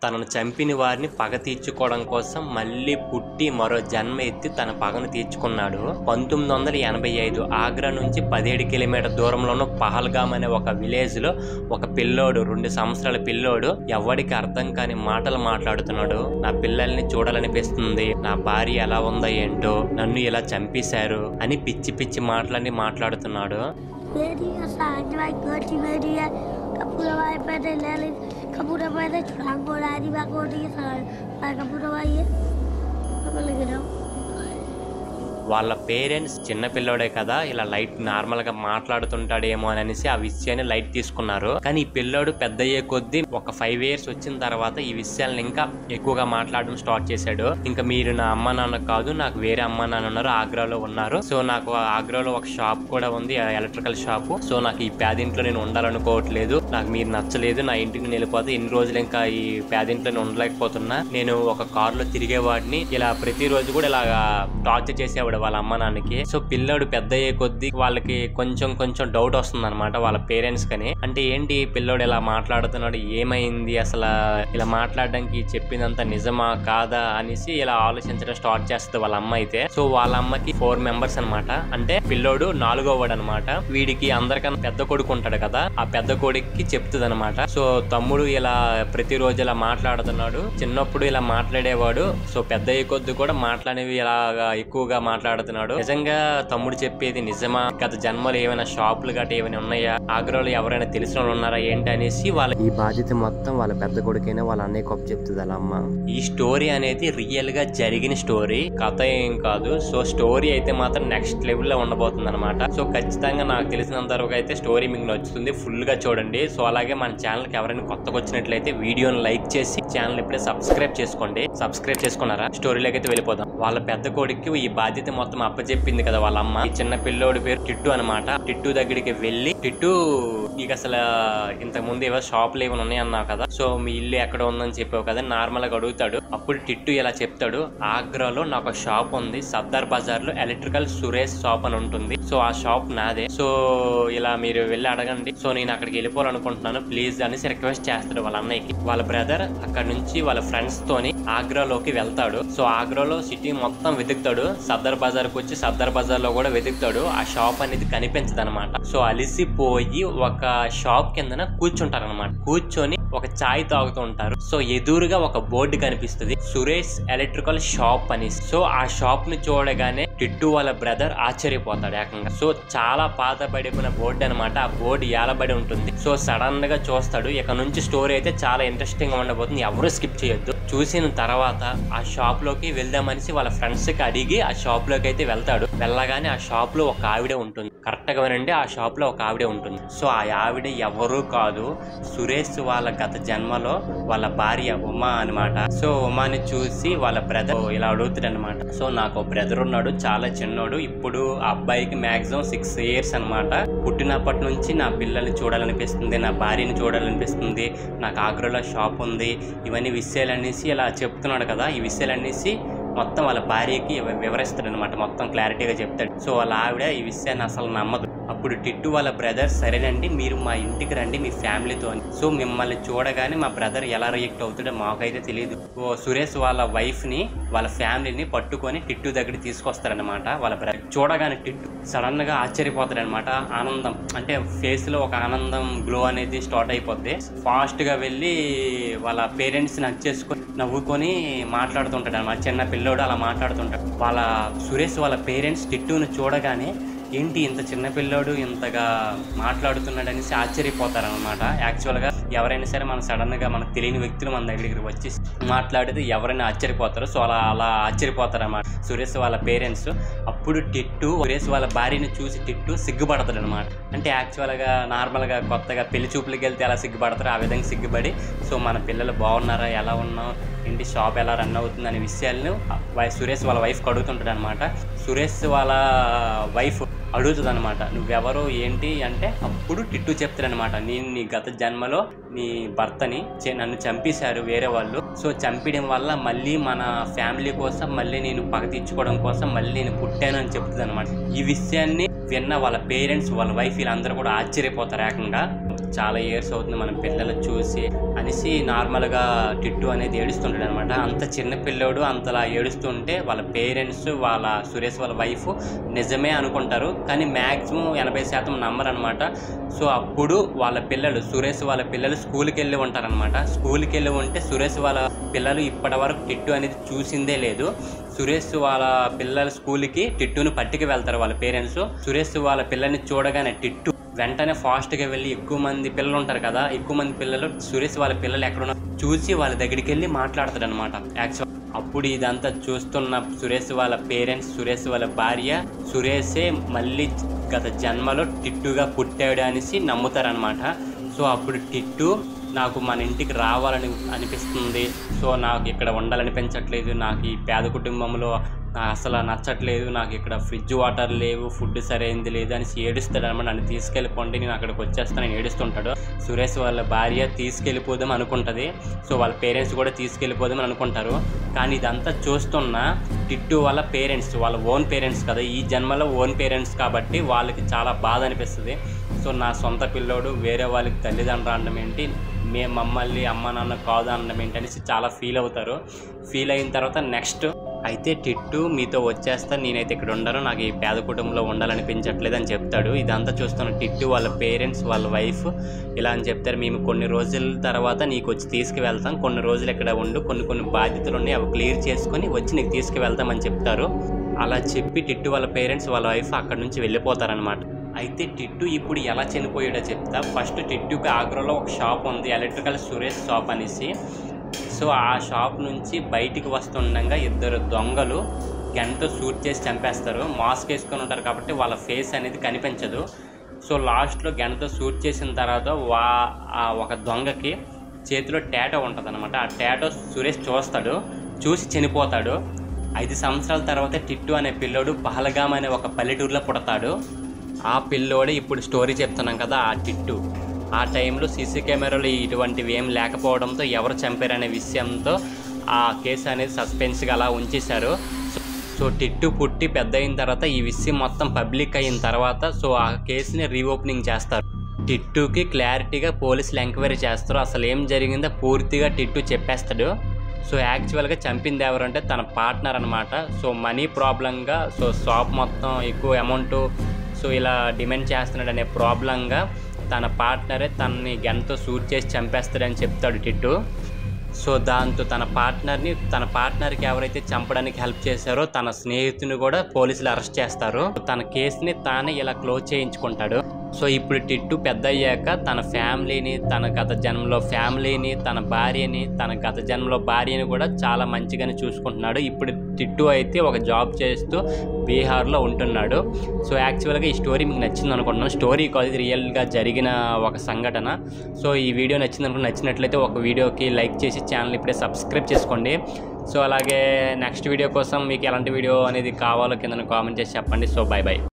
తనను చంపిన వారిని పగ తీర్చుకోవడం కోసం మళ్ళీ పుట్టి మరో జన్మ ఎత్తి తన పగను తీర్చుకున్నాడు. 1985 ఆగ్రా నుంచి 17 కిలోమీటర్ దూరంలోనూ పహల్గామ్ అనే ఒక విలేజ్ లో ఒక పిల్లోడు, 2 సంవత్సరాల పిల్లోడు ఎవరికి అర్థం కాని మాటలు మాట్లాడుతున్నాడు. నా పిల్లల్ని చూడాలనిపిస్తుంది, నా భార్య ఎలా ఉందో ఏంటో, నన్ను ఇలా చంపేశారు అని పిచ్చి పిచ్చి మాటలన్నీ మాట్లాడుతున్నాడు. వాళ్ళ పేరెంట్స్ చిన్న పిల్లోడే కదా, ఇలా లైట్ నార్మల్ గా మాట్లాడుతుంటాడేమో అని అనేసి ఆ విషయాన్ని లైట్ తీసుకున్నారు. కానీ ఈ పిల్లోడు పెద్ద అయ్యే కొద్దీ ఒక 5 years వచ్చిన తర్వాత ఈ విషయాలను ఇంకా ఎక్కువగా మాట్లాడడం స్టార్ట్ చేశాడు. ఇంకా మీరు నా అమ్మ నాన్న కాదు, నాకు వేరే అమ్మ నాన్న ఉన్నారు, ఆగ్రాలో ఉన్నారు. సో నాకు ఆగ్రాలో ఒక షాప్ కూడా ఉంది, ఎలక్ట్రికల్ షాప్. సో నాకు ఈ పేదింట్లో నేను ఉండాలనుకోవట్లేదు, నాకు మీరు నచ్చలేదు, నా ఇంటికి నేను వెళ్ళిపోతే ఇన్ని రోజులు ఇంకా ఈ పేదింట్లో నేను ఉండలేకపోతున్నా, నేను ఒక కారులో తిరిగేవాడిని, ఇలా ప్రతిరోజు కూడా ఇలా టార్చర్ చేసేవాడు వాళ్ళ అమ్మ నాన్నకి. సో పిల్లోడు పెద్ద అయ్యే కొద్దీ వాళ్ళకి కొంచెం డౌట్ వస్తుంది అనమాట వాళ్ళ పేరెంట్స్ కని. అంటే ఏంటి పిల్లోడు ఇలా మాట్లాడుతున్నాడు, ఏమైంది అసలు, ఇలా మాట్లాడడానికి చెప్పిందంతా నిజమా కాదా అనేసి ఇలా ఆలోచించడం స్టార్ట్ చేస్తుంది వాళ్ళ అమ్మ అయితే. సో వాళ్ళ అమ్మకి 4 members అనమాట. అంటే పిల్లోడు 4వ వాడు అనమాట. వీడికి అందరికన్నా పెద్ద కొడుకు ఉంటాడు కదా, ఆ పెద్ద కొడుక్కి చెప్తుంది అనమాట. సో తమ్ముడు ఇలా ప్రతిరోజు ఇలా మాట్లాడుతున్నాడు, చిన్నప్పుడు ఇలా మాట్లాడేవాడు, సో పెద్ద అయ్యే కొద్ది కూడా మాట్లాడేవి ఇలా ఎక్కువగా మాట్లాడుతున్నాడు. నిజంగా తమ్ముడు చెప్పేది నిజమా, గత జన్మలో ఏమైనా షాపులు గట్రా ఏమైనా ఉన్నాయా, ఆగ్రాలో ఎవరైనా తెలిసిన వాళ్ళు ఉన్నారా ఏంటి అనేసి వాళ్ళ ఈ బాధ్యత మొత్తం వాళ్ళ పెద్ద కొడుకైనా వాళ్ళ అన్నయ్య కొప్ప చెప్తుంది వాళ్ళ అమ్మ. ఈ స్టోరీ అనేది రియల్ గా జరిగిన స్టోరీ, కథ ఏం కాదు. సో స్టోరీ అయితే మాత్రం నెక్స్ట్ లెవెల్ లో ఉండబోతుంది అనమాట. సో ఖచ్చితంగా నాకు తెలిసినంత వరకు అయితే స్టోరీ మీకు నచ్చుతుంది, ఫుల్ గా చూడండి. సో అలాగే మన ఛానల్ కి ఎవరైనా కొత్తగా వచ్చినట్లయితే వీడియోని లైక్ చేసి ఛానల్ ఇప్పుడే సబ్స్క్రైబ్ చేసుకోండి. సబ్స్క్రైబ్ చేసుకున్నారా? స్టోరీలోకి అయితే వెళ్ళిపోదాం. వాళ్ళ పెద్ద కొడుక్కి ఈ బాధ్యత మొత్తం అప్పచెప్పింది కదా వాళ్ళ అమ్మ. ఈ చిన్న పిల్లోడి పేరు టిట్టు అనమాట. టిట్టు దగ్గరికి వెళ్ళి, టిట్టు నీకు అసలు ఇంతకు ముందు ఏవో షాపులు ఏమైనా ఉన్నాయి అన్నావు కదా, సో మీ ఇల్లు ఎక్కడ ఉందని చెప్పావు కదా, నార్మల్ గా అడుగుతాడు. అప్పుడు టిట్టు ఇలా చెప్తాడు, ఆగ్రాలో నాకు ఒక షాప్ ఉంది, సర్దార్ బజార్ లో ఎలక్ట్రికల్ సురేష్ షాప్ అని ఉంటుంది, సో ఆ షాప్ నాదే, సో ఇలా మీరు వెళ్ళి అడగండి, సో నేను అక్కడికి వెళ్ళిపోవాలనుకుంటున్నాను ప్లీజ్ అనేసి రిక్వెస్ట్ చేస్తాడు వాళ్ళ అన్నయ్యకి. వాళ్ళ బ్రదర్ అక్కడ నుంచి వాళ్ళ ఫ్రెండ్స్ తోని ఆగ్రాలోకి వెళ్తాడు. సో ఆగ్రాలో సిటీ మొత్తం వెతుకుతాడు, సర్దార్ బజార్ కు వచ్చి సర్దార్ బజార్ లో కూడా వెతుకుతాడు. ఆ షాప్ అనేది కనిపించదు అనమాట. సో అలిసిపోయి ఒక షాప్ కిందన కూర్చుంటారు అనమాట. కూర్చొని ఒక చాయ్ తాగుతూ ఉంటారు. సో ఎదురుగా ఒక బోర్డు కనిపిస్తుంది, సురేష్ ఎలక్ట్రికల్ షాప్ అని. సో ఆ షాప్ ని చూడగానే టిట్టు వాళ్ళ బ్రదర్ ఆశ్చర్యపోతాడు ఏకంగా. సో చాలా పాత పడిపోయిన బోర్డు అనమాట, ఆ బోర్డు ఏలబడి ఉంటుంది. సో సడన్ గా చూస్తాడు. ఇక నుంచి స్టోరీ అయితే చాలా ఇంట్రెస్టింగ్ గా ఉండబోతుంది, ఎవరు స్కిప్ చేయొద్దు. చూసిన తర్వాత ఆ షాప్ లోకి వెళ్దామనేసి వాళ్ళ ఫ్రెండ్స్ కి అడిగి ఆ షాప్ లోకి అయితే వెళ్తాడు. వెళ్ళగానే ఆ షాప్ లో ఒక ఆవిడ ఉంటుంది. కరెక్ట్ గా వినండి, ఆ షాప్ లో ఒక ఆవిడ ఉంటుంది. సో ఆ ఆవిడ ఎవరు కాదు, సురేష్ వాళ్ళ గత జన్మలో వాళ్ళ భార్య ఉమా అనమాట. సో ఉమాని చూసి వాళ్ళ బ్రదర్ ఇలా అడుగుతాడు అనమాట. సో నాకు బ్రదర్ ఉన్నాడు, చాలా చిన్నోడు, ఇప్పుడు ఆ అబ్బాయికి మాక్సిమం 6 years అనమాట. పుట్టినప్పటి నుంచి నా పిల్లల్ని చూడాలనిపిస్తుంది, నా భార్యని చూడాలనిపిస్తుంది, నాకు ఆగ్రాలో షాప్ ఉంది, ఇవన్నీ విషయాలనేసి ఇలా చెప్తున్నాడు కదా. ఈ విషయాలనేసి మొత్తం వాళ్ళ భార్యకి వివరిస్తాడు అనమాట, మొత్తం క్లారిటీగా చెప్తాడు. సో వాళ్ళ ఆవిడ ఈ విషయాన్ని అసలు నమ్మదు. అప్పుడు టిట్టు వాళ్ళ బ్రదర్ సరేనండి మీరు మా ఇంటికి రండి మీ ఫ్యామిలీతో. సో మిమ్మల్ని చూడగానే మా బ్రదర్ ఎలా రియాక్ట్ అవుతాడో మాకైతే తెలియదు. ఓ సురేష్ వాళ్ళ వైఫ్ ని వాళ్ళ ఫ్యామిలీని పట్టుకొని టిట్టు దగ్గరికి తీసుకొస్తారనమాట. వాళ్ళ బ్రదర్ చూడగానే టిట్టు సడన్ గా ఆశ్చర్యపోతాడనమాట. ఆనందం అంటే ఫేస్ లో ఒక ఆనందం గ్లో అనేది స్టార్ట్ అయిపోద్ది. ఫాస్ట్ గా వెళ్ళి వాళ్ళ పేరెంట్స్ ని హక్ నవ్వుకొని మాట్లాడుతుంటాడు అనమాట. చిన్న పిల్లోడు అలా మాట్లాడుతుంటాడు. వాళ్ళ సురేష్ వాళ్ళ పేరెంట్స్ టిట్టును చూడగానే ఏంటి ఇంత చిన్న పిల్లోడు ఇంతగా మాట్లాడుతున్నాడు అనేసి ఆశ్చర్యపోతారనమాట. యాక్చువల్గా ఎవరైనా సరే మన సడన్ గా మనకు తెలియని వ్యక్తులు మన దగ్గరికి వచ్చి మాట్లాడితే ఎవరైనా ఆశ్చర్యపోతారు. సో అలా ఆశ్చర్యపోతారు అన్నమాట సురేష్ వాళ్ళ పేరెంట్స్. అప్పుడు టిట్టు సురేష్ వాళ్ళ భార్యని చూసి టిట్టు సిగ్గుపడతాడు అనమాట. అంటే యాక్చువల్గా నార్మల్గా కొత్తగా పెళ్లి చూపులకి వెళ్తే ఎలా సిగ్గుపడతారో ఆ విధంగా సిగ్గుపడి, సో మన పిల్లలు బాగున్నారా, ఎలా ఉన్నాం, ఇంటి షాప్ ఎలా రన్ అవుతుంది అనే విషయాలను సురేష్ వాళ్ళ వైఫ్కి అడుగుతుంటాడు అనమాట. సురేష్ వాళ్ళ వైఫ్ అడుగుతుంది అనమాట, నువ్వెవరు ఏంటి అంటే అప్పుడు టిట్టు చెప్తాడనమాట, నేను నీ గత జన్మలో నీ భర్తని నన్ను చంపేశారు వేరే వాళ్ళు, సో చంపడం వల్ల మళ్ళీ మన ఫ్యామిలీ కోసం మళ్ళీ నేను పగ తీర్చుకోవడం కోసం మళ్ళీ నేను పుట్టాను అని చెప్తుంది అనమాట. ఈ విషయాన్ని విన్న వాళ్ళ పేరెంట్స్ వాళ్ళ వైఫ్ వీళ్ళందరూ కూడా ఆశ్చర్యపోతారు ఏకంగా. చాలా ఇయర్స్ అవుతుంది మన పిల్లలు చూసి అనేసి నార్మల్గా టిట్టు అనేది ఏడుస్తుంటాడు అనమాట. అంత చిన్న పిల్లోడు అంతలా ఏడుస్తుంటే వాళ్ళ పేరెంట్స్, వాళ్ళ సురేష్ వాళ్ళ వైఫ్ నిజమే అనుకుంటారు, కానీ మ్యాక్సిమం 80% నమ్మరనమాట. సో అప్పుడు వాళ్ళ పిల్లలు, సురేష్ వాళ్ళ పిల్లలు స్కూల్కి వెళ్ళి ఉంటారనమాట. స్కూల్కి వెళ్ళి ఉంటే సురేష్ వాళ్ళ పిల్లలు ఇప్పటి వరకు టిట్టు అనేది చూసిందే లేదు. సురేష్ వాళ్ళ పిల్లల స్కూల్కి టిట్టును పట్టుకు వెళ్తారు వాళ్ళ పేరెంట్స్. సురేష్ వాళ్ళ పిల్లల్ని చూడగానే టిట్టు వెంటనే ఫాస్ట్గా వెళ్ళి, ఎక్కువ మంది పిల్లలు ఉంటారు కదా, ఎక్కువ మంది పిల్లలు సురేష్ వాళ్ళ పిల్లలు ఎక్కడున్నా చూసి వాళ్ళ దగ్గరికి వెళ్ళి మాట్లాడతాడు అనమాట. యాక్చువల్ అప్పుడు ఇదంతా చూస్తున్న సురేష్ వాళ్ళ పేరెంట్స్, సురేష్ వాళ్ళ భార్య, సురేషే మళ్ళీ గత జన్మలో టిట్టుగా పుట్టాడు అనేసి నమ్ముతారనమాట. సో అప్పుడు టిట్టు నాకు మన ఇంటికి రావాలని అనిపిస్తుంది, సో నాకు ఇక్కడ ఉండాలనిపించట్లేదు, నాకు ఈ పేద కుటుంబంలో అసలు నచ్చట్లేదు, నాకు ఇక్కడ ఫ్రిడ్జ్ వాటర్ లేవు, ఫుడ్ సరైనది లేదు అనేసి ఏడుస్తాడు అనమాట. నన్ను తీసుకెళ్ళిపోండి, నేను అక్కడికి వచ్చేస్తానని ఏడుస్తుంటాడు. సురేష్ వాళ్ళ భార్య తీసుకెళ్ళిపోదాం అనుకుంటుంది, సో వాళ్ళ పేరెంట్స్ కూడా తీసుకెళ్ళిపోదామని అనుకుంటారు. కానీ ఇదంతా చూస్తున్న టిట్టు వాళ్ళ పేరెంట్స్, వాళ్ళ ఓన్ పేరెంట్స్ కదా, ఈ జన్మలో ఓన్ పేరెంట్స్ కాబట్టి వాళ్ళకి చాలా బాధ అనిపిస్తుంది. సో నా సొంత పిల్లోడు వేరే వాళ్ళకి తల్లిదండ్రులు అనడం ఏంటి, మేము మమ్మల్ని అమ్మ నాన్న కాదు అనడం ఏంటి అనేసి చాలా ఫీల్ అవుతారు. ఫీల్ అయిన తర్వాత నెక్స్ట్ అయితే టిట్టు మీతో వచ్చేస్తా, నేనైతే ఇక్కడ ఉండను, నాకు ఈ పేద కుటుంబంలో ఉండాలనిపించట్లేదు అని చెప్తాడు. ఇదంతా చూస్తున్న టిట్టు వాళ్ళ పేరెంట్స్, వాళ్ళ వైఫ్ ఇలా అని చెప్తారు, మేము కొన్ని రోజుల తర్వాత నీకు వచ్చి తీసుకువెళ్తాం, కొన్ని రోజులు ఇక్కడ ఉండు, కొన్ని బాధ్యతలు ఉన్నాయి, అవి క్లియర్ చేసుకొని వచ్చి నీకు తీసుకువెళ్తామని చెప్తారు. అలా చెప్పి టిట్టు వాళ్ళ పేరెంట్స్, వాళ్ళ వైఫ్ అక్కడ నుంచి వెళ్ళిపోతారనమాట. అయితే టిట్టు ఇప్పుడు ఎలా చనిపోయాడో చెప్తా. ఫస్ట్ టిట్టుకి ఆగ్రాలో ఒక షాప్ ఉంది, ఎలక్ట్రికల్ సురేష్ షాప్ అనేసి. సో ఆ షాప్ నుంచి బయటికి వస్తుండగా ఇద్దరు దొంగలు గన్తో షూట్ చేసి చంపేస్తారు. మాస్క్ వేసుకొని ఉంటారు కాబట్టి వాళ్ళ ఫేస్ అనేది కనిపించదు. సో లాస్ట్లో గన్తో షూట్ చేసిన తర్వాత ఒక దొంగకి చేతిలో టాటో ఉంటుంది అనమాట. ఆ టాటో సురేష్ చూస్తాడు, చూసి చనిపోతాడు. 5 సంవత్సరాల తర్వాత టిట్టు అనే పిల్లోడు పహల్గామ్ అనే ఒక పల్లెటూరులో పుడతాడు. ఆ పిల్లోడే ఇప్పుడు స్టోరీ చెప్తున్నాం కదా, ఆ టిట్టు. ఆ టైంలో సీసీ కెమెరాలు ఇటువంటివి ఏం లేకపోవడంతో ఎవరు చంపారనే విషయంతో ఆ కేసు అనేది సస్పెన్స్గా అలా ఉంచేశారు. సో టిట్టు పుట్టి పెద్ద అయిన తర్వాత ఈ విషయం మొత్తం పబ్లిక్ అయిన తర్వాత సో ఆ కేసుని రీఓపెనింగ్ చేస్తారు. టిట్టుకి క్లారిటీగా పోలీసులు ఎంక్వైరీ చేస్తారు, అసలు ఏం జరిగిందో పూర్తిగా టిట్టు చెప్పేస్తాడు. సో యాక్చువల్గా చంపింది ఎవరంటే తన పార్ట్నర్ అనమాట. సో మనీ ప్రాబ్లంగా, సో షాప్ మొత్తం ఎక్కువ అమౌంట్ సో ఇలా డిమాండ్ చేస్తున్నాడు అనే ప్రాబ్లంగా తన పార్ట్నరే తనని గన్తో షూట్ చేసి చంపేస్తాడని చెప్తాడు టిట్టు. సో దాంతో తన పార్ట్నర్కి ఎవరైతే చంపడానికి హెల్ప్ చేశారో తన స్నేహితుని కూడా పోలీసులు అరెస్ట్ చేస్తారు. తన కేసుని తానే ఇలా క్లోజ్ చేయించుకుంటాడు. సో ఇప్పుడు టిట్టు పెద్ద అయ్యాక తన ఫ్యామిలీని, తన గత జన్మలో ఫ్యామిలీని, తన భార్యని, తన గత జన్మలో భార్యని కూడా చాలా మంచిగానే చూసుకుంటున్నాడు. ఇప్పుడు టిట్టు అయితే ఒక జాబ్ చేస్తూ బీహార్లో ఉంటున్నాడు. సో యాక్చువల్గా ఈ స్టోరీ మీకు నచ్చింది అనుకుంటున్నాను. స్టోరీ కాదు, ఇది రియల్గా జరిగిన ఒక సంఘటన. సో ఈ వీడియో నచ్చినట్లయితే ఒక వీడియోకి లైక్ చేసి ఛానల్ ఇప్పుడే సబ్స్క్రైబ్ చేసుకోండి. సో అలాగే నెక్స్ట్ వీడియో కోసం మీకు ఎలాంటి వీడియో అనేది కావాలో కింద కామెంట్ చేసి చెప్పండి. So by.